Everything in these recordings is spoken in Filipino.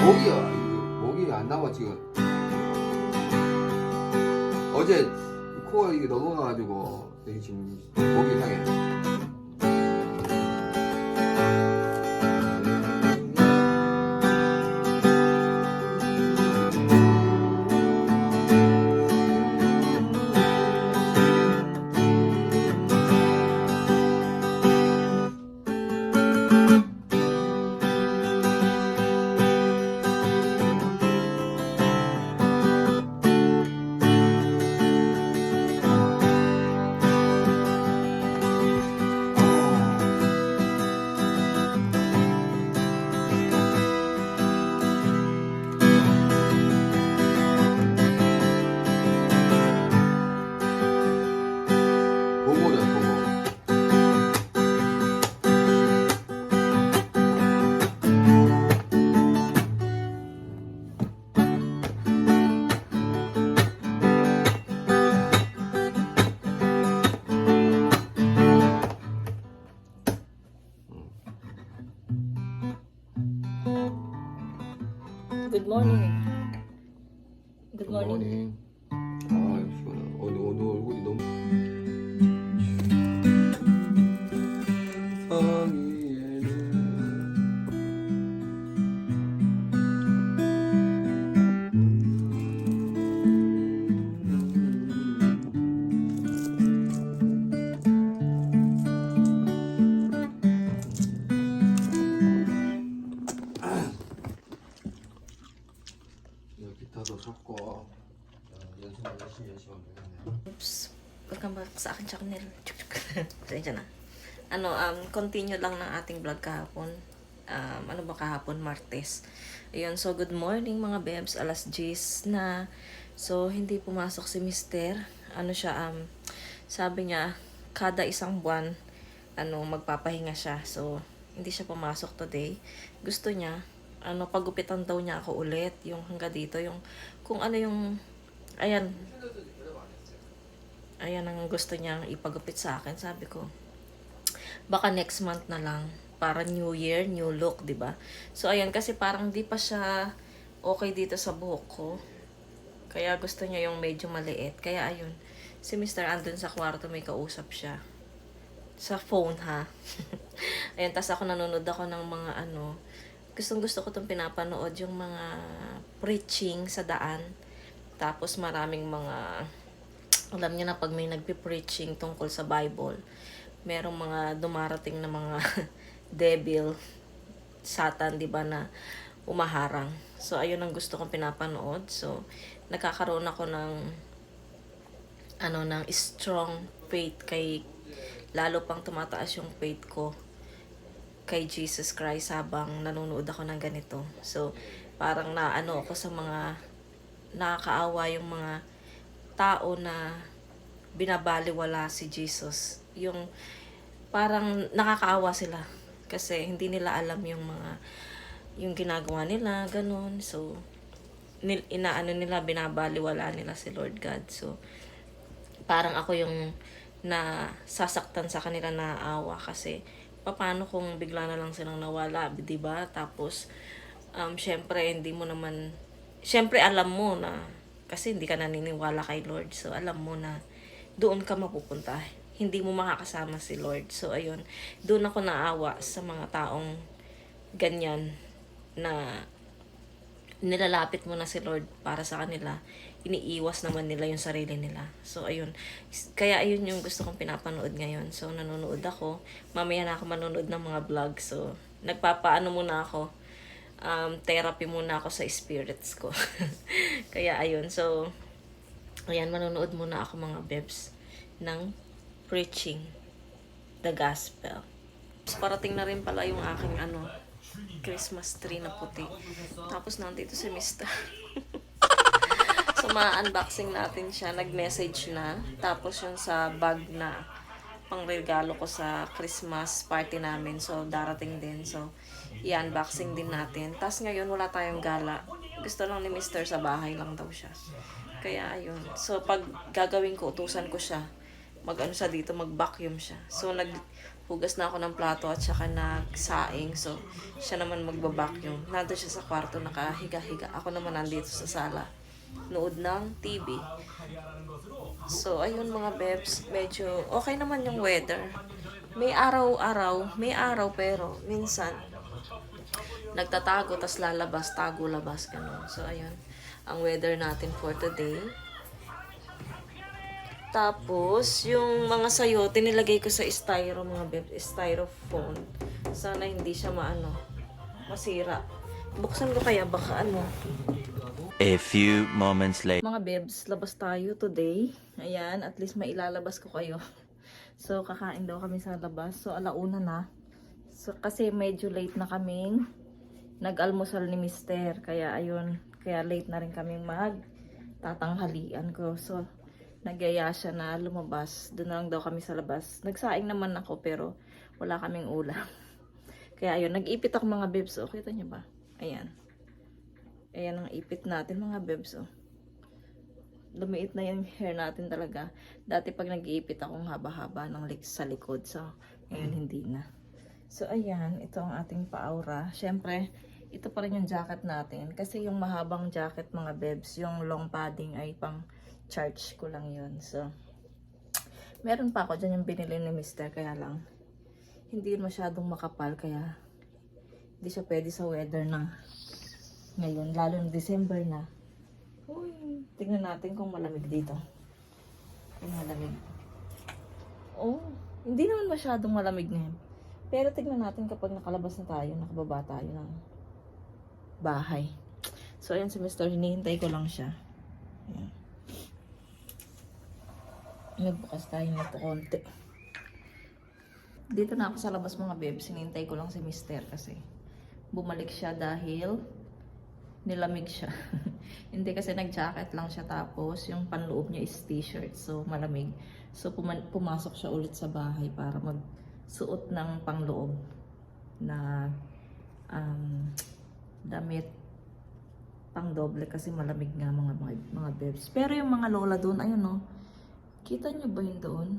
목이 안 나와 지금. 어제 코가 이게 넘어가가지고 여기 지금 목이 상해. 보고래 보고. Good morning. Good morning. 아 시원해. 오늘 얼굴이 너무. 기타도 섞고 연습 열심히 하면 되겠네. Oops. Welcome back sa akin channel. Pasensya na. Continue lang ng ating vlog kahapon. Ano ba kahapon? Martes. Ayun, so good morning mga bebs. Alas 10 na. So, hindi pumasok si Mister. Sabi niya, kada isang buwan, magpapahinga siya. So, hindi siya pumasok today. Gusto niya, pagupitan daw niya ako ulit. Yung hangga dito, yung, kung ano yung, ayan ang gusto niyang ipagupit sa akin. Sabi ko, baka next month na lang. Para new year, new look, di ba? So, ayan, kasi parang di pa siya okay dito sa buhok ko. Kaya gusto niya yung medyo maliit. Kaya, ayun, si Mr. andun sa kwarto, may kausap siya. Sa phone, ha? Ayan, tas ako nanonood ako ng mga gustong-gusto ko itong pinapanood, yung mga preaching sa daan. Tapos maraming mga, alam niyo na pag may nagpi-preaching tungkol sa Bible, merong mga dumarating na mga devil, satan, di ba, na umaharang. So, ayun ang gusto kong pinapanood. So, nagkakaroon ako ng strong faith lalo pang tumataas yung faith ko kay Jesus Christ habang nanonood ako ng ganito. So, parang ako sa mga nakakaawa yung mga tao na binabaliwala si Jesus. Yung parang nakakaawa sila kasi hindi nila alam yung ginagawa nila, ganun. So, binabaliwala nila si Lord God. So, parang ako yung nasasaktan sa kanila na awa kasi paano kung bigla na lang silang nawala, 'di ba? Tapos syempre alam mo na kasi hindi ka naniniwala kay Lord. So alam mo na doon ka mapupunta. Hindi mo makakasama si Lord. So ayun, doon ako naawa sa mga taong ganyan na nilalapit mo na si Lord para sa kanila, iniiwas naman nila yung sarili nila. So, ayun. Kaya, ayun yung gusto kong pinapanood ngayon. So, nanonood ako. Mamaya na ako manonood ng mga vlog. So, nagpapaano muna ako. Therapy muna ako sa spirits ko. Kaya, ayun. So, ayan, manonood muna ako mga bebs ng preaching the gospel. Parating na rin pala yung aking Christmas tree na puti. Tapos nandito si Mr. So, ma-unboxing natin siya. Nag-message na. Tapos yung sa bag na pangregalo ko sa Christmas party namin. So, darating din. So, i-unboxing din natin. Tapos ngayon, wala tayong gala. Gusto lang ni Mr. sa bahay lang daw siya. Kaya, ayun. So, pag gagawin ko, utusan ko siya. Mag-ano siya dito, mag-vacuum siya. So, hugas na ako ng plato at saka nagsaing. So, siya naman magbabacuum. Nandun siya sa kwarto, nakahiga-higa. Ako naman nandito sa sala. Nood ng TV. So, ayun mga bebs. Medyo okay naman yung weather. May araw-araw. May araw pero minsan nagtatago tas lalabas, tago, labas. Ganun. So, ayun. Ang weather natin for today. Tapos, yung mga sayote nilagay ko sa styro, mga bebs. Styrofoam. Sana hindi siya masira. Buksan ko kaya, baka A few moments later. Mga bebs, labas tayo today. Ayan, at least mailalabas ko kayo. So, kakain daw kami sa labas. So, alauna na. So, kasi medyo late na kaming nag-almusal ni Mister. Kaya, ayun. Kaya late na rin kaming tatanghalian ko. So, nagyaya siya na lumabas. Doon na lang daw kami sa labas. Nagsaing naman ako pero wala kaming ulam. Kaya, ayun. Nag-ipit ako mga bebs. O, kita niyo ba? Ayan. Ayan ang ipit natin mga bebs. Oh. Lumiit na yung hair natin talaga. Dati pag nag-iipit akong haba-haba sa likod. So, ngayon hindi na. So, ayan. Ito ang ating pa-aura. Siyempre, ito pa rin yung jacket natin. Kasi yung mahabang jacket mga bebs, yung long padding ay pang charge ko lang yun. So, meron pa ako dyan yung binili ni Mister. Kaya lang, hindi yun masyadong makapal. Kaya, hindi siya pwede sa weather na ngayon, lalo na December na. Uy, tingnan natin kung malamig dito. Kung malamig. Oh, hindi naman masyadong malamig ngayon. Pero tingnan natin kapag nakalabas na tayo, nakababa tayo ng bahay. So, ayan si Mr. Hinihintay ko lang siya. Ayan. Nagbukas tayo nito konti. Dito na ako sa labas mga bebs. Hinihintay ko lang si Mr. kasi bumalik siya dahil nilamig siya. Hindi kasi nag-jacket lang siya tapos yung panloob niya is t-shirt. So malamig. So pumasok siya ulit sa bahay para magsuot ng pangloob na damit pang doble kasi malamig nga mga bebs. Pero yung mga lola doon, ayun no. Kita niyo ba yun doon?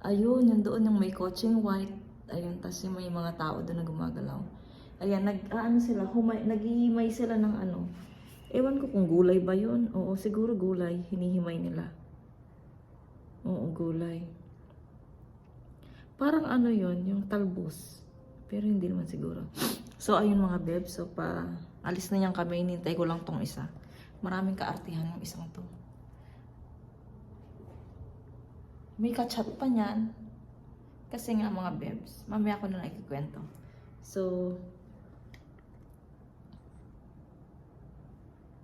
Ayun, yung doon yung may coaching white. Ayun, tas yung may mga tao doon na gumagalaw. Ayan, naghihimay sila ng ewan ko kung gulay ba yun. Oo, siguro gulay. Hinihimay nila. Oo, gulay. Parang yun, yung talbos. Pero hindi naman siguro. So, ayun mga bebs. So, alis na niyang kami. Hinintay ko lang tong isa. Maraming kaartihan yung isang to. May kachat pa niyan. Kasi nga mga bebs. Mamaya ko na lang ikikwento. So,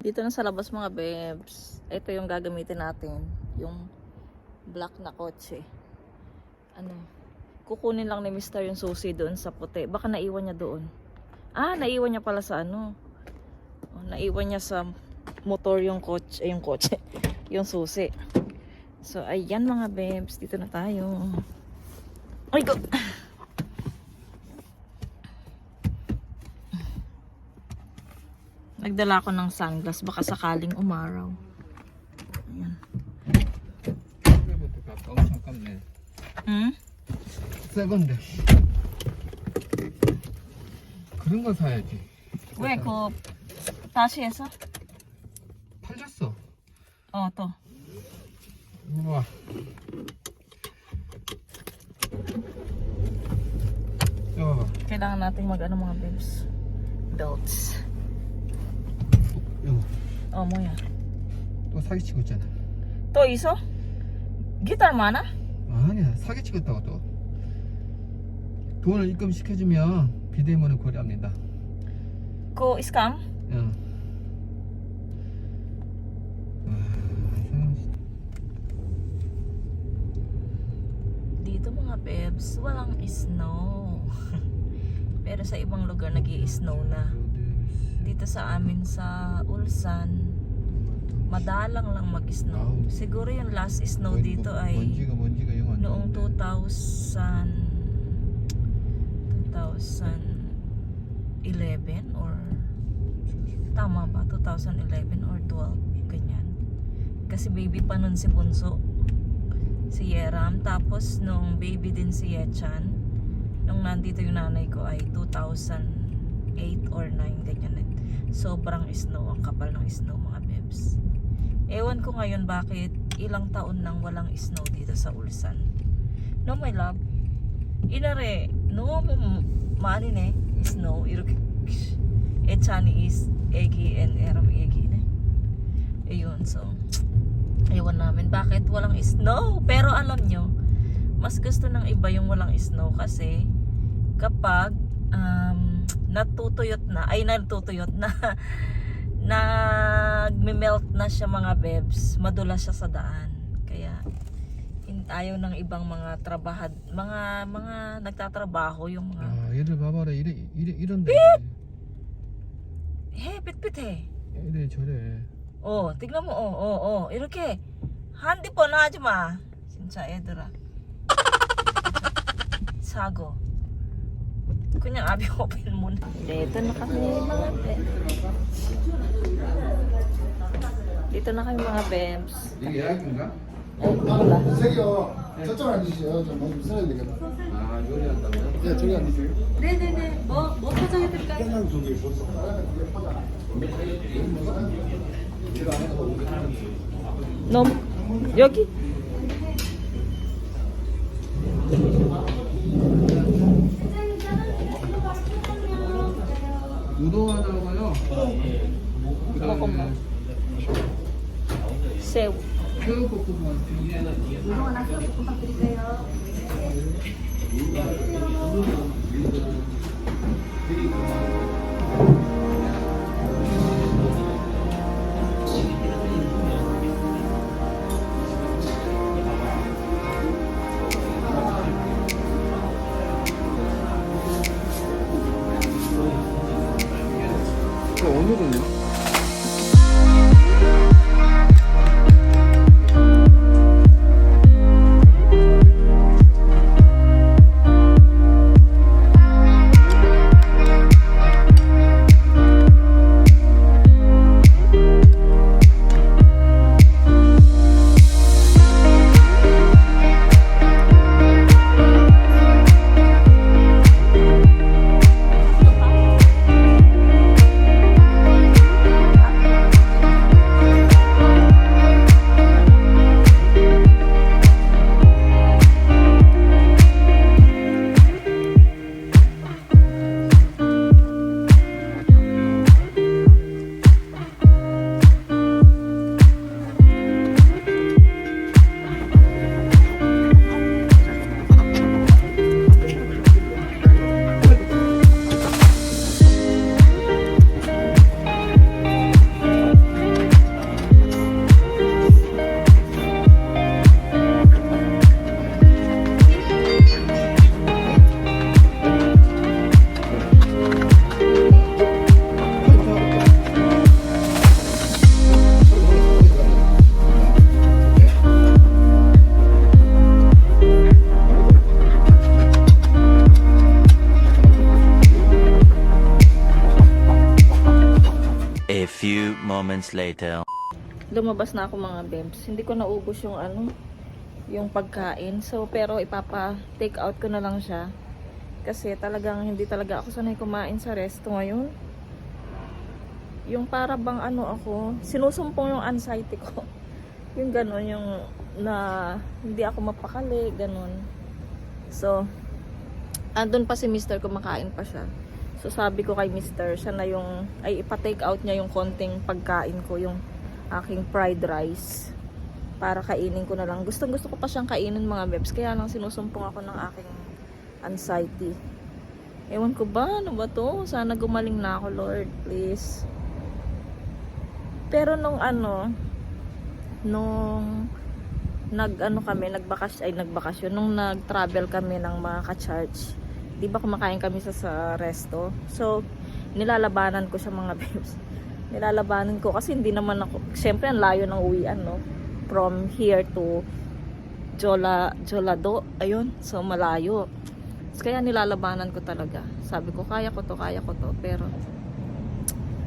dito na sa labas mga bebs. Ito yung gagamitin natin. Yung black na kotse. Kukunin lang ni Mr. yung susi doon sa puti. Baka naiwan niya doon. Ah, naiwan niya pala sa naiwan niya sa motor yung kotse. Yung susi. So, ayan mga bebs. Dito na tayo. Ay, go! Nagdala ko ng sunglass. Baka sakaling umaraw. Ayan. 엄청 깜네. Hmm? 새 건데. 그런 거 사야지. 왜? 다시 해서? 팔렸어. 또. 이거 봐. 이거 봐봐. Kailangan natin mga bebs. Belts. 이거. 뭐야? 또 사기치고 있잖아. 또 있어? 기타를 많아? 아니야, 사기치고 있다고 또. 돈을 입금시켜주면 비대면을 고려합니다. Ko scam? 응. Dito mga bebs, walang snow. Pero sa ibang lugar nag-i-snow na. Dito sa amin sa Ulsan, madalang lang mag-snow. Siguro yung last snow dito ay 먼지가 영 안 noong 2011 or tama ba? 2011 or 12, ganyan. Kasi baby pa nun si Bunso. si Yeram. Tapos nung baby din si Yechan, nung nandito yung nanay ko ay 2008 or 9 ganyan. Sobrang snow, ang kapal ng snow mga bebs. Ewan ko ngayon bakit ilang taon nang walang snow dito sa Ulsan. No my love. Inare, no manin eh, snow. Echani is Egi and Eram Egi ne. Ayun, so ewan namin bakit walang snow. Pero alam nyo, mas gusto ng iba yung walang snow kasi kapag natutuyot na nagme-melt na siya mga bebs, madulas siya sa daan. Kaya ayaw ng ibang mga mga nagtatrabaho yung mga 얘들 봐봐라 이런데 pitpit 이래 저래 tignan mo 이렇게 한디번 하지 마 진짜 얘들아 사고 그냥 abi open muna. Dito na kami mga bebs. Dito na kami mga bebs. 이게 예약인가? Wala. 저기요 저쪽 앉으세요. 좀 많이 써야 되거든. 아 요리한다고요? 네, 저기 앉으세요. 네네네. 뭐 포장해드릴까요? 그냥 저기 벌써 여기. 우동 하나고요. 먹어봐. 새우. 새우볶음밥. 오늘은요? A few moments later. Lumabas na ako mga bebs. Hindi ko naubos yung yung pagkain. So, pero ipapa-take out ko na lang siya. Kasi talagang hindi talaga ako sanay kumain sa resto ngayon. Yung para bang ako, sinusumpong yung anxiety ko. Yung gano'n, yung na hindi ako mapakali, gano'n. So, andun pa si Mr. kumakain pa siya. So sabi ko kay Mr. siya na yung, ay ipa-take out niya yung konting pagkain ko, yung aking fried rice. Para kainin ko na lang. Gusto ko pa siyang kainin mga bebs. Kaya lang sinusumpong ako ng aking anxiety. Ewan ko ba, ano ba to? Sana gumaling na ako, Lord, please. Pero nung nagbakasyon, nung nag-travel kami ng mga ka-church, di ba kumakain kami sa resto? So, nilalabanan ko siya mga bebs. Nilalabanan ko kasi hindi naman ako, syempre ang layo ng uwian, no? From here to Jolado, ayun. So, malayo. So, kaya nilalabanan ko talaga. Sabi ko, kaya ko to. Pero,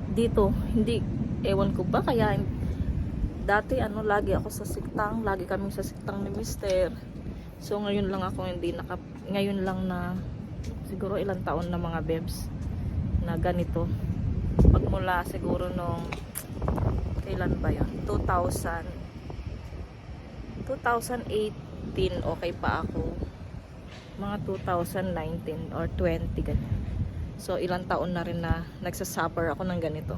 dito, hindi, ewan ko ba, kaya Dati lagi ako sa siktang, lagi kami sa siktang ni Mister. So ngayon lang ako ngayon lang na siguro ilang taon na mga bebs na ganito. Pagmula siguro nung kailan ba yun? 2018 okay pa ako. Mga 2019 or 20 ganyan. So ilang taon na rin na nagsasuffer ako ng ganito.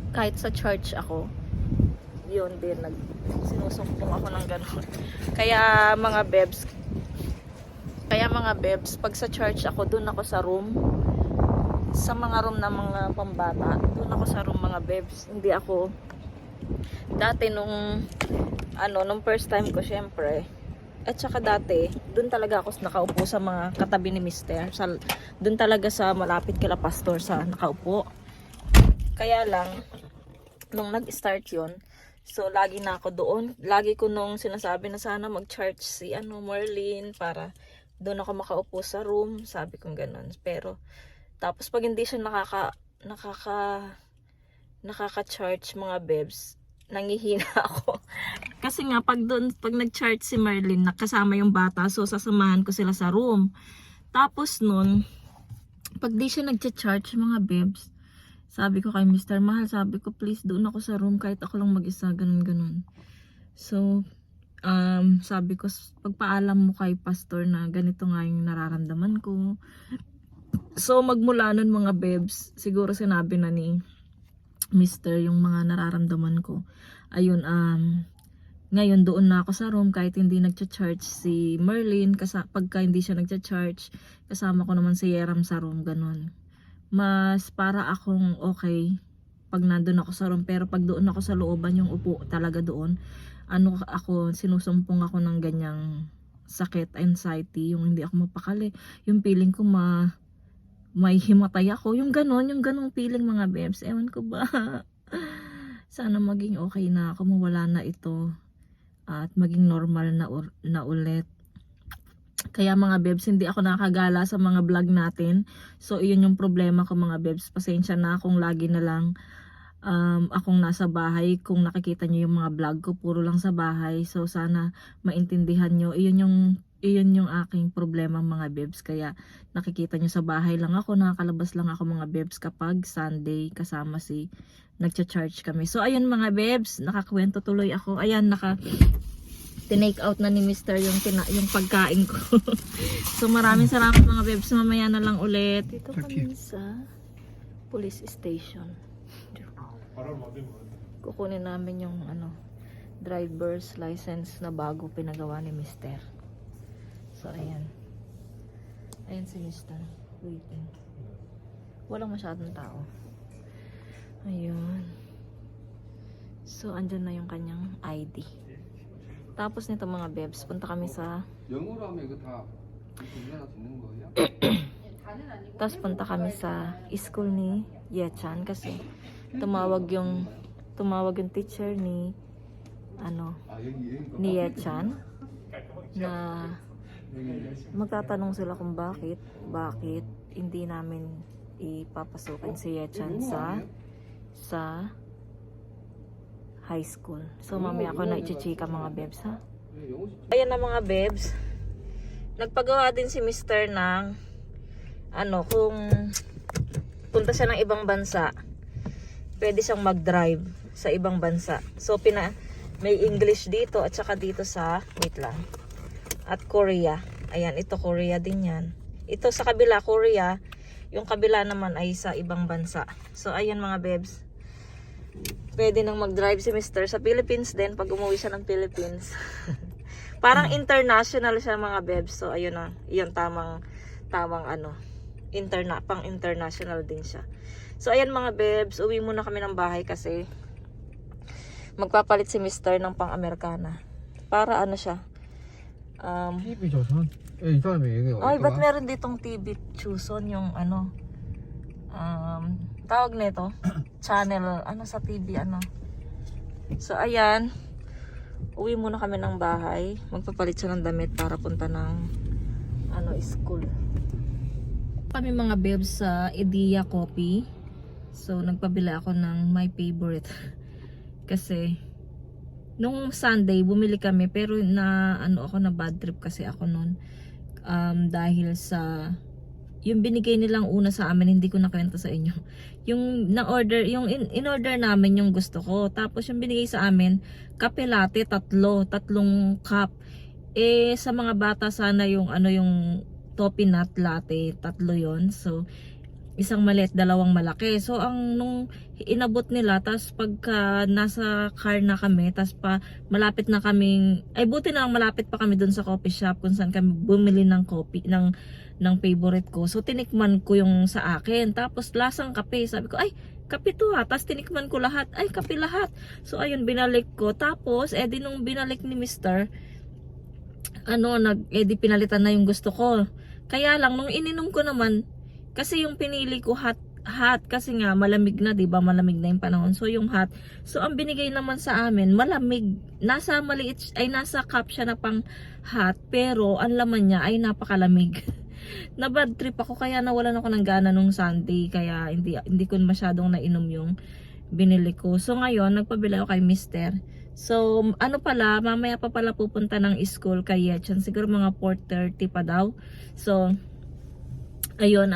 Kahit sa church ako, yun din, sinusumpong ako ng gano'n. Kaya mga bebs, pag sa church ako, dun ako sa room, sa mga room ng mga pambata, dun ako sa room mga bebs. Hindi ako, dati nung first time ko syempre, at saka dati, dun talaga ako nakaupo sa mga katabi ni Mister. Dun talaga sa malapit kila pastor sa nakaupo. Kaya lang, nung nag-start yon, so lagi na ako doon. Lagi ko nung sinasabi na sana mag-charge si Marlene para doon ako makaupo sa room. Sabi kong ganun. Pero, tapos pag hindi siya nakaka-charge mga bebs, nangihina ako. Kasi nga, pag nag-charge si Marlene, nakasama yung bata, so sasamahan ko sila sa room. Tapos nun, pag di siya nag-charge mga bebs, sabi ko kay Mr. Mahal, sabi ko please doon ako sa room kahit ako lang mag-isa, ganun. So, sabi ko, pagpaalam mo kay pastor na ganito nga yung nararamdaman ko. So, magmula nun mga bebs, siguro sinabi na ni Mr. yung mga nararamdaman ko. Ayun, ngayon doon na ako sa room kahit hindi nagcha-charge si Merlin. Pagka hindi siya nagcha-charge, kasama ko naman si Yeram sa room, ganun. Mas para akong okay pag nandun ako sa room, pero pag doon ako sa looban, yung upo talaga doon, sinusumpong ako ng ganyang sakit, anxiety, yung hindi ako mapakali, yung feeling ko may himatay ako, yung ganong feeling mga bebs. Ewan ko ba, sana maging okay na ako, mawala na ito at maging normal na ulit. Kaya mga bebs, hindi ako nakakagala sa mga vlog natin. So, iyon yung problema ko mga bebs. Pasensya na kung lagi na lang akong nasa bahay. Kung nakikita nyo yung mga vlog ko, puro lang sa bahay. So, sana maintindihan nyo. Iyon yung aking problema mga bebs. Kaya nakikita nyo sa bahay lang ako. Nakakalabas lang ako mga bebs kapag Sunday kasama nagcha-charge kami. So, ayun mga bebs. Nakakwento tuloy ako. Ayan, tinake out na ni Mr. yung pagkain ko. So maraming salamat mga bebs. Mamaya na lang ulit. Dito kami sa police station. Kukunin namin yung driver's license na bago pinagawa ni Mr. So ayan. Ayan si Mr. Waiting. Walang masyadong tao. Ayun. So andyan na yung kanyang ID. Tapos nito mga bebs, punta kami sa 영어로 하면 이거 다 우리나라 듣는 거예요? tapos punta kami sa school ni Yechan kasi tumawag yung teacher ni ni Yechan na magtatanong sila kung bakit hindi namin ipapasukan si Yechan sa high school. So mamaya ako na i-chika mga bebs ha. Ayan na mga bebs. Nagpagawa din si Mr. ng kung punta siya ng ibang bansa, pwede siyang mag-drive sa ibang bansa. So may English dito at saka dito sa at Korea. Ayan, ito Korea din yan. Ito sa kabila Korea, yung kabila naman ay sa ibang bansa. So ayan mga bebs. Pwede nang mag-drive si Mr. Sa Philippines din pag umuwi siya ng Philippines. Parang international siya mga bebs. So ayun na, iyon tamang pang-international din siya. So ayan mga bebs, uwi muna kami ng bahay kasi magpapalit si Mr. ng pang-Amerikana. Para siya. TV 조선. 이 사람이 얘기 Ay, ba't meron ditong TV Chuson yung tawag nito channel sa TV so ayan, uwi muna kami ng bahay, magpapalit siya ng damit para punta ng school kami mga bebs sa Idea Coffee. So, nagpabila ako ng my favorite. Kasi, nung Sunday, bumili kami. Pero ako na bad trip kasi ako nun. Dahil sa, yung binigay nilang una sa amin, hindi ko nakwento sa inyo. Yung in-order namin yung gusto ko. Tapos yung binigay sa amin, kape latte, tatlong cup. Sa mga bata sana yung yung toppee nut latte, 3 yon. So, isang maliit, 2 malaki. So, nung inabot nila, tas pagka nasa car na kami, tas malapit na kaming, buti na lang malapit pa kami dun sa coffee shop kung saan kami bumili ng coffee, ng favorite ko. So, tinikman ko yung sa akin. Tapos, lasang kape. Sabi ko, ay, kape to ha. Tapos, tinikman ko lahat. Ay, kape lahat. So, ayun, binalik ko. Tapos, nung binalik ni Mr., di pinalitan na yung gusto ko. Kaya lang, nung ininom ko naman, kasi yung pinili ko hot kasi nga malamig na, 'di ba? Malamig na yung panahon. So yung hot. So ang binigay naman sa amin, malamig. Nasa cup siya na pang hot, pero ang laman niya ay napakalamig. Na bad trip ako kaya nawalan ako ng gana nung Sunday, kaya hindi ko masyadong nainom yung binili ko. So ngayon, nagpabili ako kay Mr. So mamaya pa pala pupunta ng school kay Yechan. Siguro mga 4:30 pa daw. So ayun,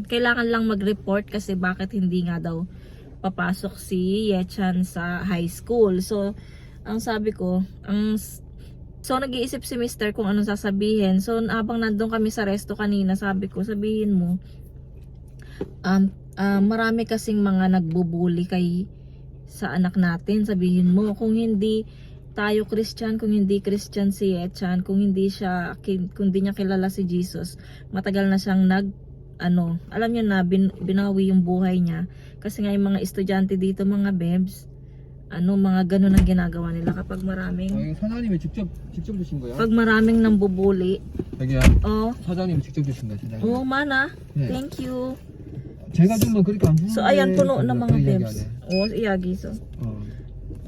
kailangan lang mag-report kasi bakit hindi nga daw papasok si Yechan sa high school. So, ang sabi ko, nag-iisip si Mr. kung anong sasabihin. So, habang nandun kami sa resto kanina, sabi ko, sabihin mo, marami kasing mga nagbubuli sa anak natin. Sabihin mo, kung hindi tayo Christian, kung hindi Christian si Yechan, kung hindi niya kilala si Jesus, matagal na siyang alam niyo na, binawi yung buhay niya. Kasi nga yung mga estudyante dito, mga bebs, mga ganun ang ginagawa nila kapag maraming 사장님이 직접 주신 거야? pag maraming nambubuli. 자기야. Oh, 사장님이 직접 주신 거야, 사장님. oh, mana. 네. Thank you. 제가 주면 그렇게 안 주는데. So, ayan, puno ng mga 그런 얘기 bebs. 안 해. Oh, iyagi, so.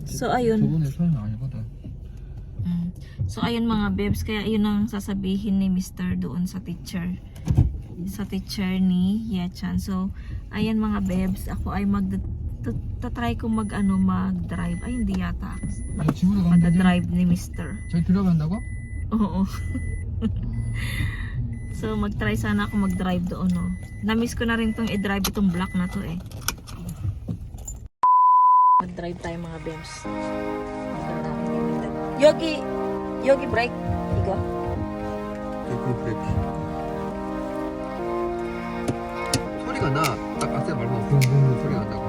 So, ayun. 저번에 사연 아니거든. So, ayun mga bebs. Kaya yun ang sasabihin ni Mr. doon sa teacher. Sa teacher ni Yechan. So, ayan mga bebs. Ako ay tatry ko mag-drive. Ay, hindi yata. 아니, 집으로 가면 되지? Mag-drive ni Mr. 저기 들어간다고? Oo. So, mag-try sana ako mag-drive doon, no. Na-miss ko na rin tong i-drive itong block na to, eh. Mag-drive tayo mga bebs. Yogi break. Igo. 브레이크. 소리가 나. 딱 앞에 말고 붕붕 소리가 난다고.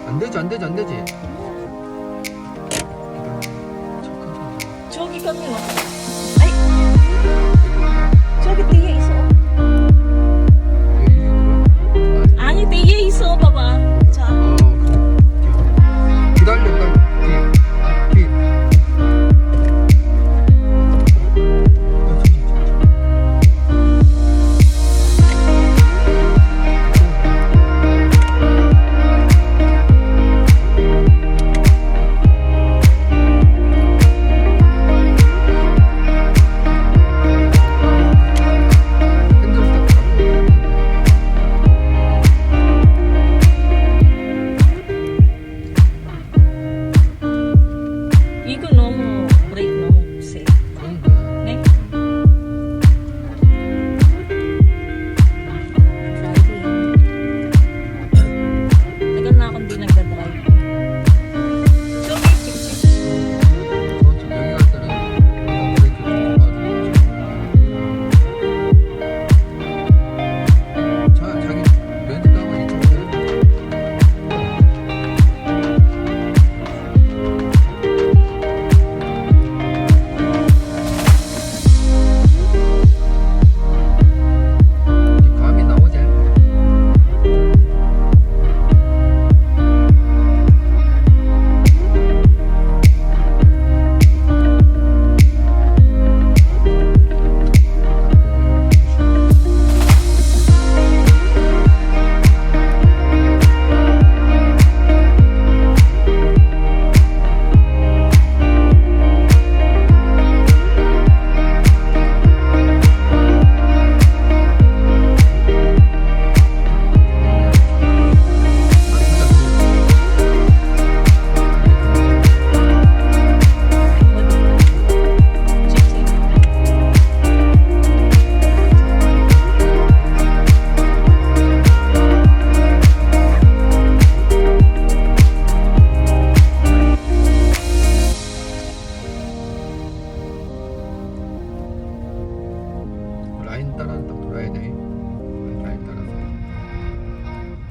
안 되지. 저기 kami, no. Ay! 저기 뒤에 있어. 아니, 뒤에 있어. 봐봐. 자. 기다려. 뒤.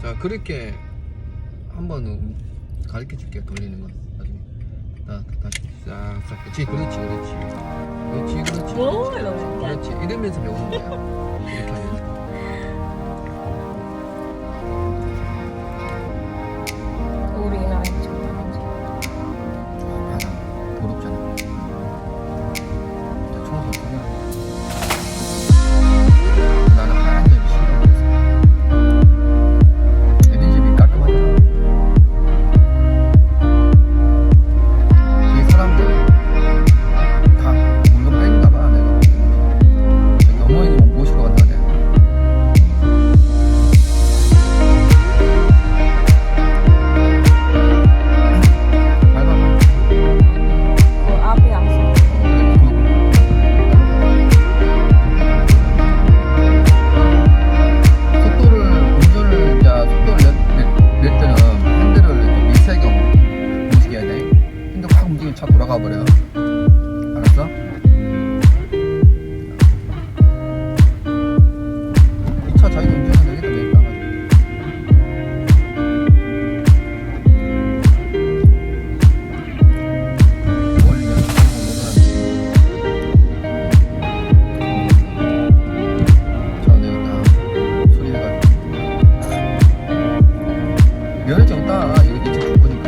자, 그렇게 한번 가르쳐 줄게, 돌리는 거. 나중에. 다시 싹. 그렇지. 오, 너무 그렇지. 이러면서 배우는 거야. 이렇게 하면서. 우리 나 좀 봐라. 더럽잖아. 자, 청소 어떻게 하는 거야? 나는 하얀 집이 싫어. 애들 집이 깔끔하잖아. 이 사람들 다 물건 뺀가 봐. 내가 저기 어머니 못 모시고 간다네. 밟아봐. 그 앞에 양손. 운전을 속도를 낼 때는 핸들을 밀착형 움직여야 돼. 핸들 확 움직이면 차 돌아가 버려. 알았어? 이 차 자기가 운전을 내겠다 내 따가. 뭘 연습하고 자, 내가 소리가 면허증 따. 이렇게 줄 거니까.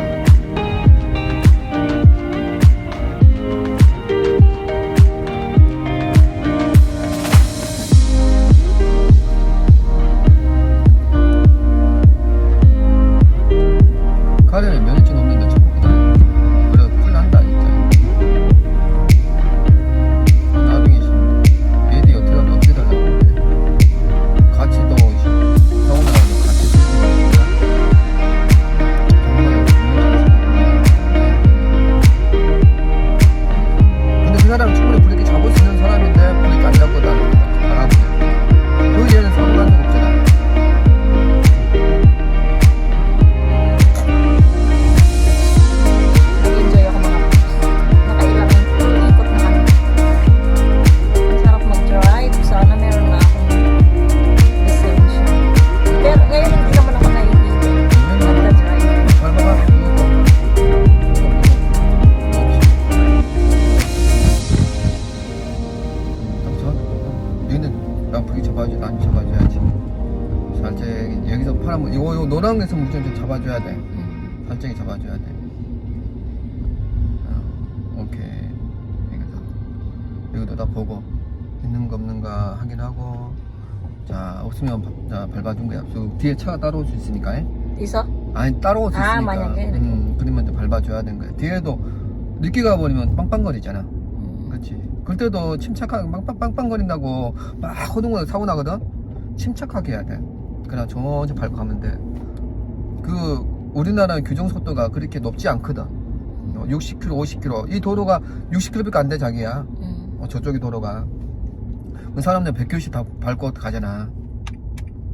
가려면 면허증 없는데 자꾸 그다음 그래 큰일 난다 진짜. 나중에 애들이 어떻게 하면 어떻게 달라고 그래. 같이 또 사고 나가면 같이 쓰는 거야. 정말 근데 그 사람은 충분히 브레이크 잡을 수 있는 사람인데 브레이크 안 잡고 나가고 그 얘는 사고 난 적 없잖아. Nag-enjoy ako mga paps. Nakailang ikot na kami. Ang sarap mag-drive. Sana meron na akong lisensya. Pero ngayon hindi naman ako naiigil. Nagda-drive. 밟아봐. 얘는 난 브레이크 잡아야지. 난 잡아줘야지. 살짝 여기서 파란 요 노란 데서 무조건 좀 잡아줘야 돼. 살짝이 잡아줘야 돼. 오케이. 여기도 다 보고 있는가 없는가 확인하고. 자, 없으면 자, 밟아준 거야. 뒤에 차가 따라올 수 있으니까. Isa? 아니, 따라올 수 아, 있으니까. 만약에. 그러면 이제 밟아줘야 되는 거야. 뒤에도 늦게 가버리면 빵빵거리잖아. 그렇지. 그때도 침착하게 빵빵거린다고 막 호동호동 사고 나거든. 침착하게 해야 돼. 그냥 천천히 밟고 가면 돼. 우리나라 규정 속도가 그렇게 높지 않거든. 60km, 50km. 이 도로가 60km밖에 안 돼, 자기야. 저쪽이 도로가. 그 사람들 100km씩 다 밟고 가잖아.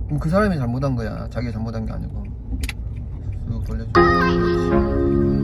그럼 그 사람이 잘못한 거야. 자기가 잘못한 게 아니고. 쭉 돌려줘. 그렇지.